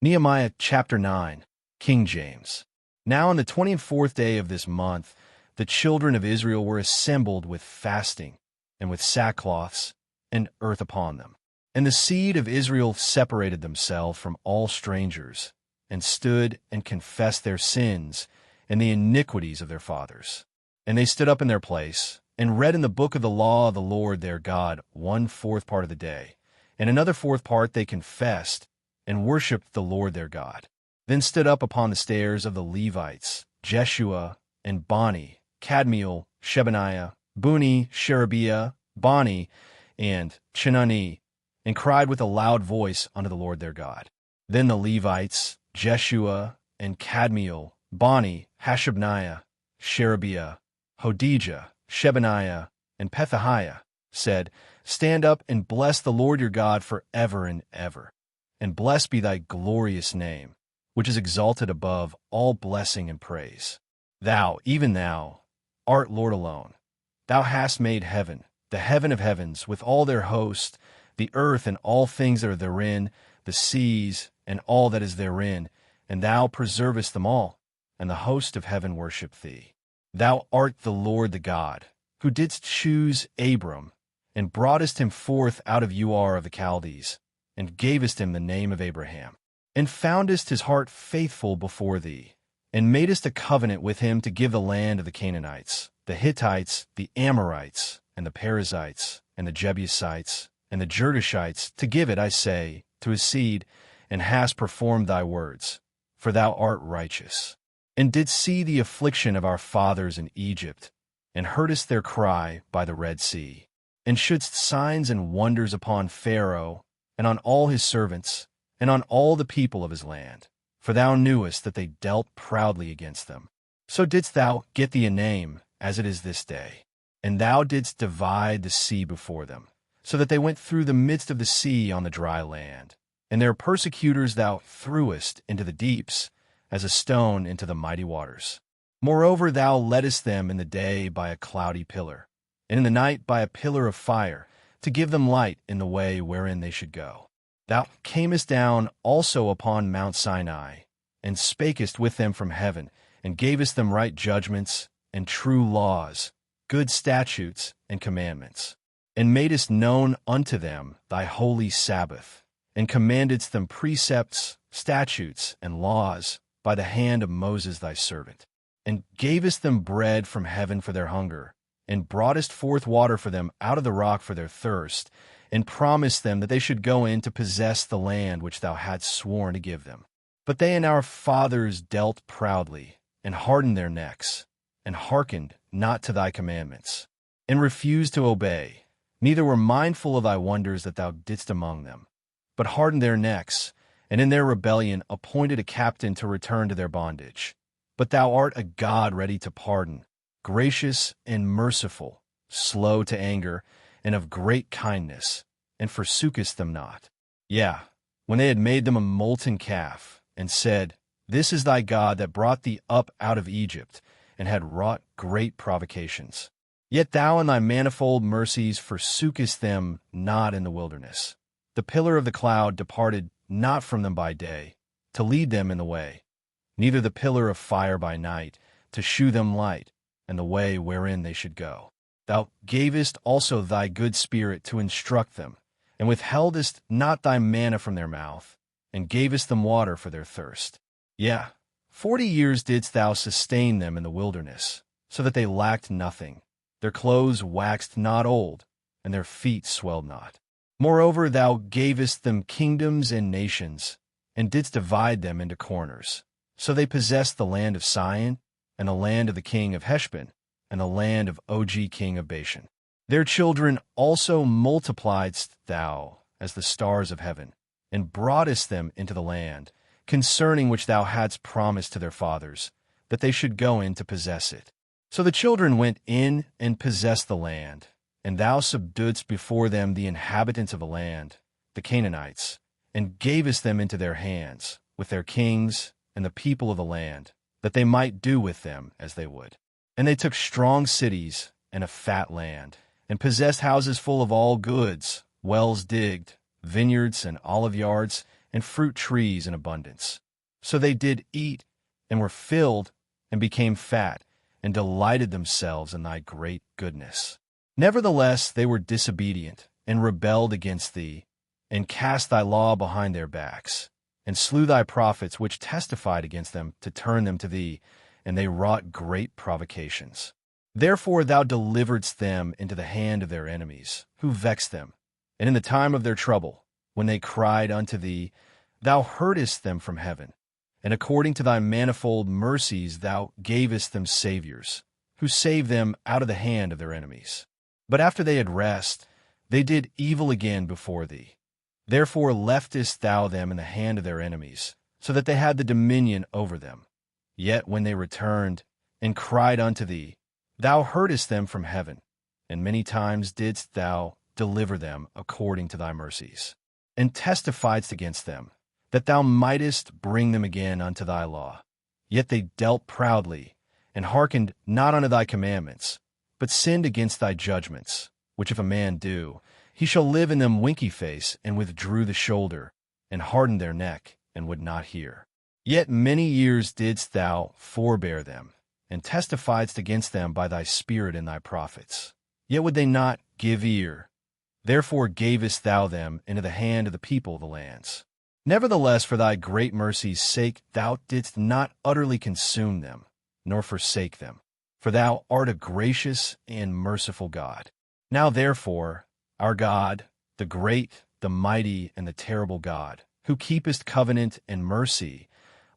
Nehemiah Chapter 9, King James. Now on the 24th day of this month, the children of Israel were assembled with fasting, and with sackcloths, and earth upon them. And the seed of Israel separated themselves from all strangers, and stood and confessed their sins and the iniquities of their fathers. And they stood up in their place, and read in the book of the law of the Lord their God 1/4 part of the day, and another 4th part they confessed, and worshipped the Lord their God. Then stood up upon the stairs of the Levites, Jeshua, and Bani, Kadmiel, Shebaniah, Buni, Sherebiah, Bani, and Chenani, and cried with a loud voice unto the Lord their God. Then the Levites, Jeshua, and Kadmiel, Bani, Hashabniah, Sherebiah, Hodijah, Shebaniah, and Pethahiah, said, Stand up and bless the Lord your God forever and ever. And blessed be thy glorious name, which is exalted above all blessing and praise. Thou, even thou, art Lord alone. Thou hast made heaven, the heaven of heavens, with all their host, the earth and all things that are therein, the seas and all that is therein, and thou preservest them all, and the host of heaven worship thee. Thou art the Lord the God, who didst choose Abram, and broughtest him forth out of Ur of the Chaldees, and gavest him the name of Abraham, and foundest his heart faithful before thee, and madest a covenant with him to give the land of the Canaanites, the Hittites, the Amorites, and the Perizzites, and the Jebusites, and the Girgashites, to give it, I say, to his seed, and hast performed thy words, for thou art righteous, and didst see the affliction of our fathers in Egypt, and heardest their cry by the Red Sea, and shouldst signs and wonders upon Pharaoh, and on all his servants, and on all the people of his land. For thou knewest that they dealt proudly against them. So didst thou get thee a name, as it is this day. And thou didst divide the sea before them, so that they went through the midst of the sea on the dry land. And their persecutors thou threwest into the deeps, as a stone into the mighty waters. Moreover, thou leddest them in the day by a cloudy pillar, and in the night by a pillar of fire, to give them light in the way wherein they should go. Thou camest down also upon Mount Sinai, and spakest with them from heaven, and gavest them right judgments, and true laws, good statutes, and commandments, and madest known unto them thy holy Sabbath, and commandedst them precepts, statutes, and laws, by the hand of Moses thy servant, and gavest them bread from heaven for their hunger, and broughtest forth water for them out of the rock for their thirst, and promised them that they should go in to possess the land which thou hadst sworn to give them. But they and our fathers dealt proudly, and hardened their necks, and hearkened not to thy commandments, and refused to obey, neither were mindful of thy wonders that thou didst among them, but hardened their necks, and in their rebellion appointed a captain to return to their bondage. But thou art a God ready to pardon, gracious and merciful, slow to anger, and of great kindness, and forsookest them not. Yea, when they had made them a molten calf, and said, This is thy God that brought thee up out of Egypt, and had wrought great provocations. Yet thou in thy manifold mercies forsookest them not in the wilderness. The pillar of the cloud departed not from them by day, to lead them in the way, neither the pillar of fire by night, to shew them light, and the way wherein they should go. Thou gavest also thy good spirit to instruct them, and withheldest not thy manna from their mouth, and gavest them water for their thirst. Yea, 40 years didst thou sustain them in the wilderness, so that they lacked nothing. Their clothes waxed not old, and their feet swelled not. Moreover, thou gavest them kingdoms and nations, and didst divide them into corners. So they possessed the land of Sion, and the land of the king of Heshbon, and the land of Og king of Bashan. Their children also multipliedst thou as the stars of heaven, and broughtest them into the land, concerning which thou hadst promised to their fathers, that they should go in to possess it. So the children went in and possessed the land, and thou subduedst before them the inhabitants of the land, the Canaanites, and gavest them into their hands, with their kings and the people of the land, that they might do with them as they would. And they took strong cities and a fat land, and possessed houses full of all goods, wells digged, vineyards and olive yards, and fruit trees in abundance. So they did eat, and were filled, and became fat, and delighted themselves in thy great goodness. Nevertheless they were disobedient, and rebelled against thee, and cast thy law behind their backs, and slew thy prophets which testified against them to turn them to thee, and they wrought great provocations. Therefore thou deliveredst them into the hand of their enemies, who vexed them. And in the time of their trouble, when they cried unto thee, thou heardest them from heaven. And according to thy manifold mercies thou gavest them saviors, who saved them out of the hand of their enemies. But after they had rest, they did evil again before thee. Therefore leftest thou them in the hand of their enemies, so that they had the dominion over them. Yet when they returned, and cried unto thee, thou heardest them from heaven, and many times didst thou deliver them according to thy mercies, and testifiedst against them, that thou mightest bring them again unto thy law. Yet they dealt proudly, and hearkened not unto thy commandments, but sinned against thy judgments, which if a man do, he shall live in them winky face, and withdrew the shoulder, and hardened their neck, and would not hear. Yet many years didst thou forbear them, and testifiedst against them by thy Spirit and thy prophets. Yet would they not give ear. Therefore gavest thou them into the hand of the people of the lands. Nevertheless, for thy great mercy's sake, thou didst not utterly consume them, nor forsake them. For thou art a gracious and merciful God. Now therefore, our God, the great, the mighty, and the terrible God, who keepest covenant and mercy,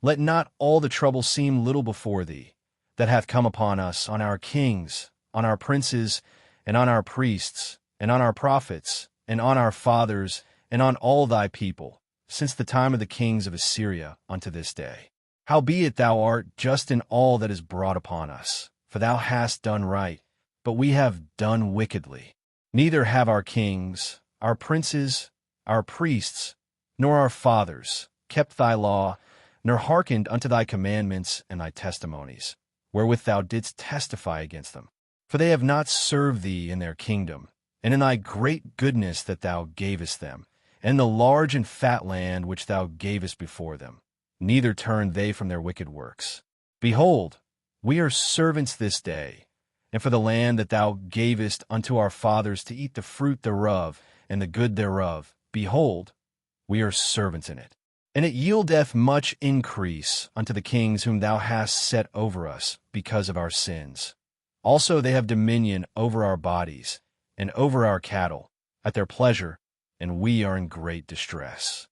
let not all the trouble seem little before thee, that hath come upon us, on our kings, on our princes, and on our priests, and on our prophets, and on our fathers, and on all thy people, since the time of the kings of Assyria unto this day. Howbeit thou art just in all that is brought upon us, for thou hast done right, but we have done wickedly. Neither have our kings, our princes, our priests, nor our fathers kept thy law, nor hearkened unto thy commandments and thy testimonies, wherewith thou didst testify against them. For they have not served thee in their kingdom, and in thy great goodness that thou gavest them, and the large and fat land which thou gavest before them. Neither turned they from their wicked works. Behold, we are servants this day, and for the land that thou gavest unto our fathers to eat the fruit thereof, and the good thereof, behold, we are servants in it. And it yieldeth much increase unto the kings whom thou hast set over us, because of our sins. Also they have dominion over our bodies, and over our cattle, at their pleasure, and we are in great distress.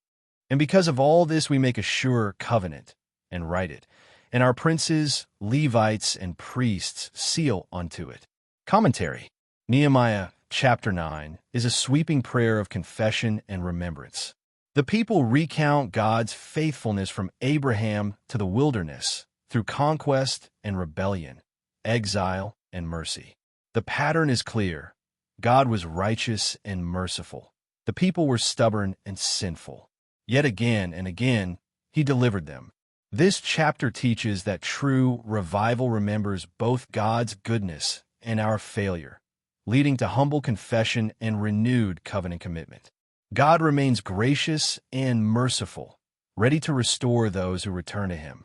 And because of all this we make a sure covenant, and write it, and our princes, Levites, and priests seal unto it. Commentary. Nehemiah Chapter 9 is a sweeping prayer of confession and remembrance. The people recount God's faithfulness from Abraham to the wilderness, through conquest and rebellion, exile and mercy. The pattern is clear. God was righteous and merciful. The people were stubborn and sinful. Yet again and again, he delivered them. This chapter teaches that true revival remembers both God's goodness and our failure, leading to humble confession and renewed covenant commitment. God remains gracious and merciful, ready to restore those who return to him.